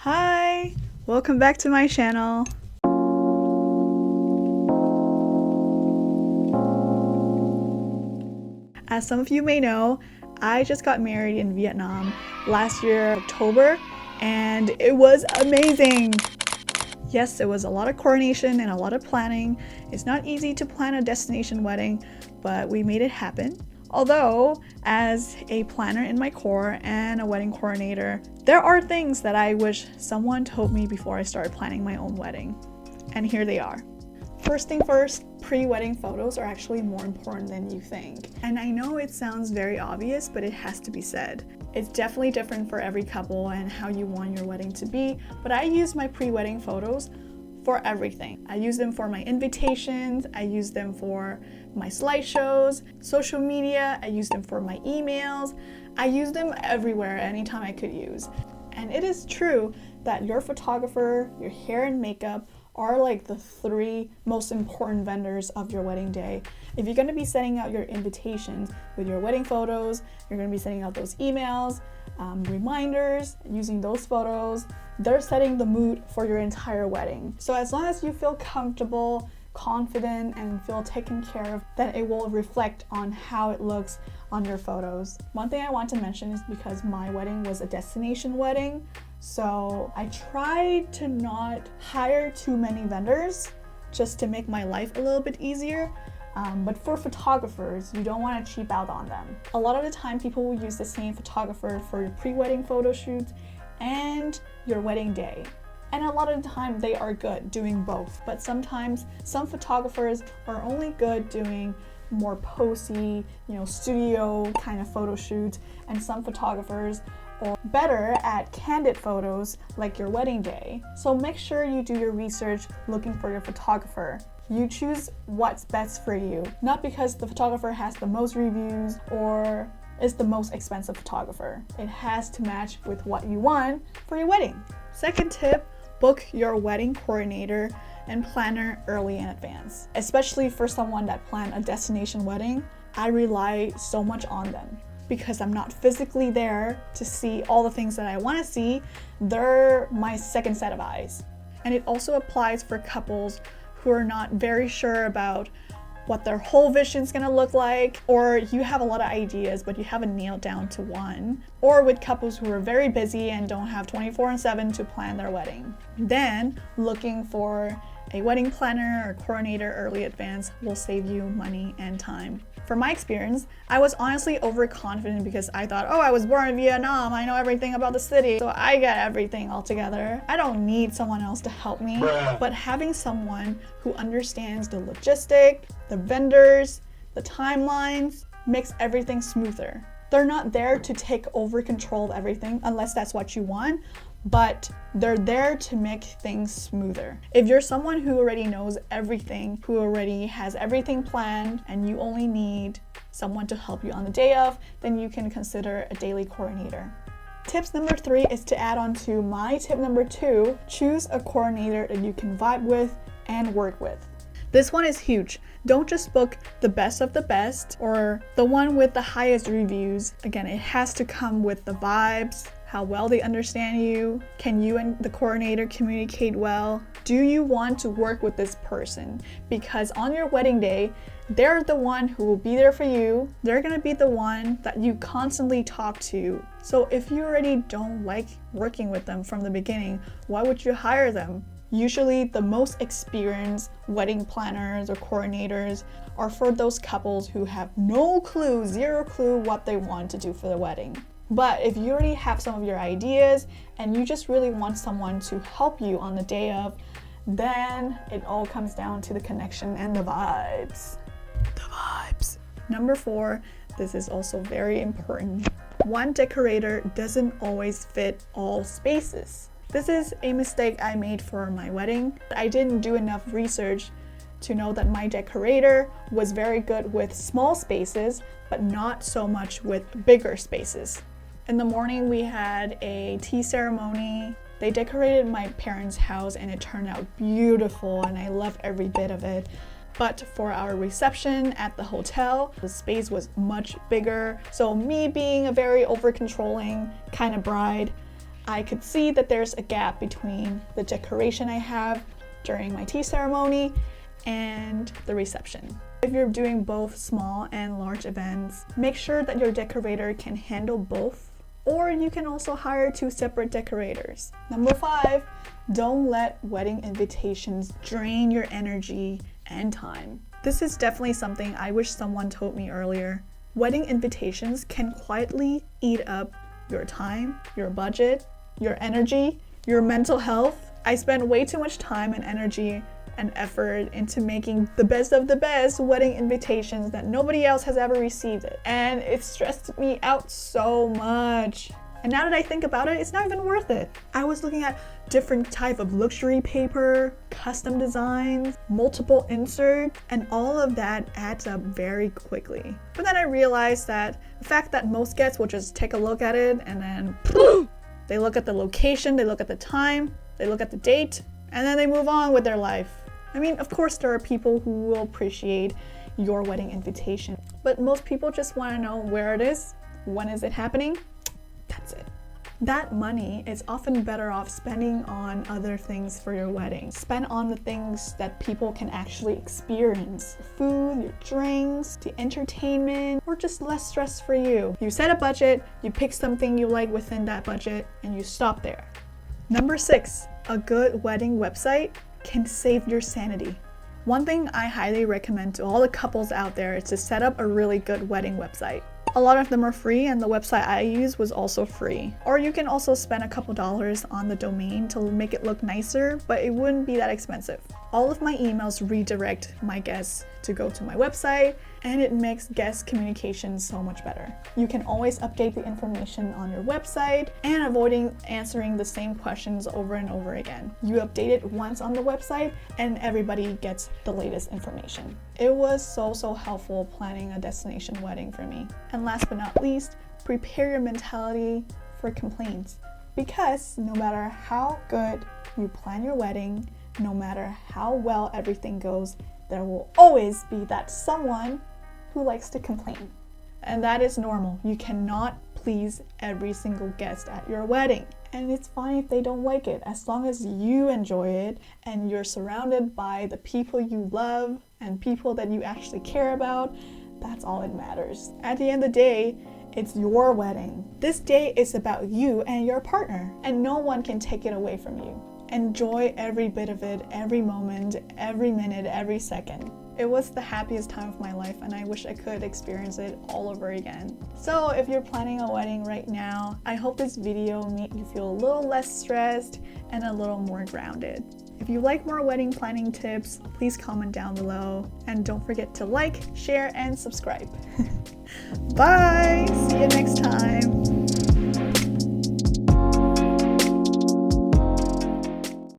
Hi! Welcome back to my channel. As some of you may know, I just got married in Vietnam last year, October, and it was amazing! Yes, it was a lot of coordination and a lot of planning. It's not easy to plan a destination wedding, but we made it happen. Although, as a planner in my corps and a wedding coordinator, there are things that I wish someone told me before I started planning my own wedding. And here they are. First thing first, pre-wedding photos are actually more important than you think. And I know it sounds very obvious, but it has to be said. It's definitely different for every couple and how you want your wedding to be, but I use my pre-wedding photos for everything. I use them for my invitations, I use them for my slideshows, social media, I use them for my emails, I use them everywhere, anytime I could use. And it is true that your photographer, your hair and makeup are like the three most important vendors of your wedding day. If you're gonna be sending out your invitations with your wedding photos, you're gonna be sending out those emails, reminders, using those photos, they're setting the mood for your entire wedding. So as long as you feel comfortable, confident, and feel taken care of, then it will reflect on how it looks on your photos. One thing I want to mention is because my wedding was a destination wedding, so I tried to not hire too many vendors just to make my life a little bit easier. But for photographers, you don't want to cheap out on them. A lot of the time, people will use the same photographer for your pre-wedding photo shoots and your wedding day. And a lot of the time, they are good doing both. But sometimes, some photographers are only good doing more posy, studio kind of photo shoots, and some photographers are better at candid photos like your wedding day. So make sure you do your research looking for your photographer. You choose what's best for you, not because the photographer has the most reviews or is the most expensive photographer. It has to match with what you want for your wedding. Second tip, book your wedding coordinator and planner early in advance. Especially for someone that planned a destination wedding, I rely so much on them. Because I'm not physically there to see all the things that I want to see, they're my second set of eyes. And it also applies for couples who are not very sure about what their whole vision is going to look like, or you have a lot of ideas but you haven't nailed down to one, or with couples who are very busy and don't have 24/7 to plan their wedding. Then looking for a wedding planner or coordinator early advance will save you money and time. From my experience, I was honestly overconfident because I thought, oh, I was born in Vietnam, I know everything about the city, so I get everything all together. I don't need someone else to help me. But having someone who understands the logistic, the vendors, the timelines, makes everything smoother. They're not there to take over control of everything unless that's what you want, but they're there to make things smoother. If you're someone who already knows everything, who already has everything planned, and you only need someone to help you on the day of, then you can consider a daily coordinator. Tips number 3 is to add on to my tip number 2, choose a coordinator that you can vibe with and work with. This one is huge. Don't just book the best of the best or the one with the highest reviews. Again, it has to come with the vibes, how well they understand you. Can you and the coordinator communicate well? Do you want to work with this person? Because on your wedding day, they're the one who will be there for you. They're gonna be the one that you constantly talk to. So if you already don't like working with them from the beginning, why would you hire them? Usually the most experienced wedding planners or coordinators are for those couples who have no clue, zero clue what they want to do for the wedding. But if you already have some of your ideas and you just really want someone to help you on the day of, then it all comes down to the connection and the vibes. The vibes. Number 4, this is also very important. One decorator doesn't always fit all spaces. This is a mistake I made for my wedding. I didn't do enough research to know that my decorator was very good with small spaces, but not so much with bigger spaces. In the morning, we had a tea ceremony. They decorated my parents' house and it turned out beautiful and I loved every bit of it. But for our reception at the hotel, the space was much bigger. So me being a very over-controlling kind of bride, I could see that there's a gap between the decoration I have during my tea ceremony and the reception. If you're doing both small and large events, make sure that your decorator can handle both, or you can also hire 2 separate decorators. Number 5, don't let wedding invitations drain your energy and time. This is definitely something I wish someone told me earlier. Wedding invitations can quietly eat up your time, your budget, your energy, your mental health. I spend way too much time and energy and effort into making the best of the best wedding invitations that nobody else has ever received it. And it stressed me out so much. And now that I think about it, it's not even worth it. I was looking at different type of luxury paper, custom designs, multiple inserts, and all of that adds up very quickly. But then I realized that the fact that most guests will just take a look at it and then they look at the location, they look at the time, they look at the date, and then they move on with their life. I mean, of course there are people who will appreciate your wedding invitation, but most people just want to know where it is, when is it happening. That's it. That money is often better off spending on other things for your wedding. Spend on the things that people can actually experience. The food, your drinks, the entertainment, or just less stress for you. You set a budget, you pick something you like within that budget, and you stop there. Number 6, a good wedding website can save your sanity. One thing I highly recommend to all the couples out there is to set up a really good wedding website. A lot of them are free, and the website I use was also free. Or you can also spend a couple dollars on the domain to make it look nicer, but it wouldn't be that expensive. All of my emails redirect my guests to go to my website, and it makes guest communication so much better. You can always update the information on your website and avoiding answering the same questions over and over again. You update it once on the website and everybody gets the latest information. It was so helpful planning a destination wedding for me. And last but not least, prepare your mentality for complaints. Because no matter how good you plan your wedding, no matter how well everything goes, there will always be that someone who likes to complain. And that is normal. You cannot please every single guest at your wedding. And it's fine if they don't like it, as long as you enjoy it and you're surrounded by the people you love and people that you actually care about. That's all that matters. At the end of the day, it's your wedding. This day is about you and your partner, and no one can take it away from you. Enjoy every bit of it, every moment, every minute, every second. It was the happiest time of my life, and I wish I could experience it all over again. So if you're planning a wedding right now, I hope this video made you feel a little less stressed and a little more grounded. If you like more wedding planning tips, please comment down below, and don't forget to like, share, and subscribe. Bye! See you next time!